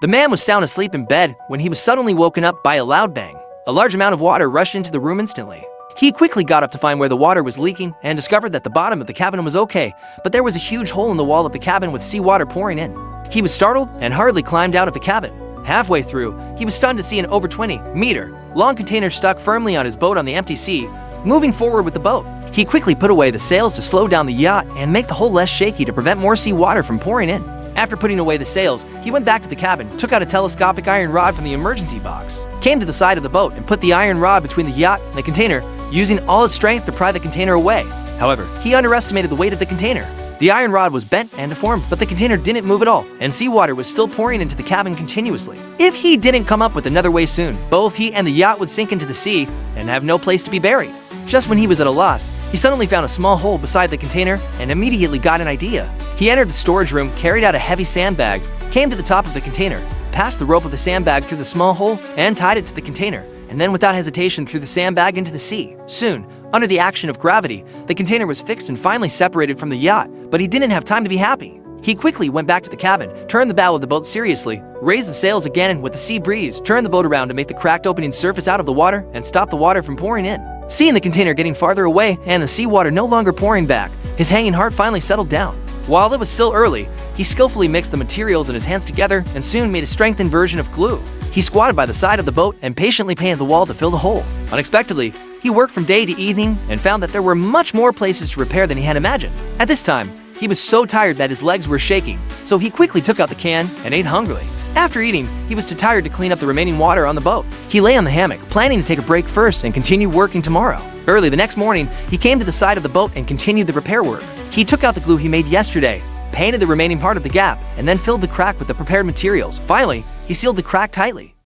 The man was sound asleep in bed when he was suddenly woken up by a loud bang. A large amount of water rushed into the room instantly. He quickly got up to find where the water was leaking and discovered that the bottom of the cabin was okay, but there was a huge hole in the wall of the cabin with seawater pouring in. He was startled and hurriedly climbed out of the cabin. Halfway through, he was stunned to see an over 20-meter-long container stuck firmly on his boat on the empty sea, moving forward with the boat. He quickly put away the sails to slow down the yacht and make the hull less shaky to prevent more seawater from pouring in. After putting away the sails, he went back to the cabin, took out a telescopic iron rod from the emergency box, came to the side of the boat and put the iron rod between the yacht and the container, using all his strength to pry the container away. However, he underestimated the weight of the container. The iron rod was bent and deformed, but the container didn't move at all, and seawater was still pouring into the cabin continuously. If he didn't come up with another way soon, both he and the yacht would sink into the sea and have no place to be buried. Just when he was at a loss, he suddenly found a small hole beside the container and immediately got an idea. He entered the storage room, carried out a heavy sandbag, came to the top of the container, passed the rope of the sandbag through the small hole and tied it to the container, and then without hesitation threw the sandbag into the sea. Soon, under the action of gravity, the container was fixed and finally separated from the yacht, but he didn't have time to be happy. He quickly went back to the cabin, turned the bow of the boat seriously, raised the sails again and with the sea breeze, turned the boat around to make the cracked opening surface out of the water and stop the water from pouring in. Seeing the container getting farther away and the seawater no longer pouring back, his hanging heart finally settled down. While it was still early, he skillfully mixed the materials in his hands together and soon made a strengthened version of glue. He squatted by the side of the boat and patiently painted the wall to fill the hole. Unexpectedly, he worked from day to evening and found that there were much more places to repair than he had imagined. At this time, he was so tired that his legs were shaking, so he quickly took out the can and ate hungrily. After eating, he was too tired to clean up the remaining water on the boat. He lay on the hammock, planning to take a break first and continue working tomorrow. Early the next morning, he came to the side of the boat and continued the repair work. He took out the glue he made yesterday, painted the remaining part of the gap, and then filled the crack with the prepared materials. Finally, he sealed the crack tightly.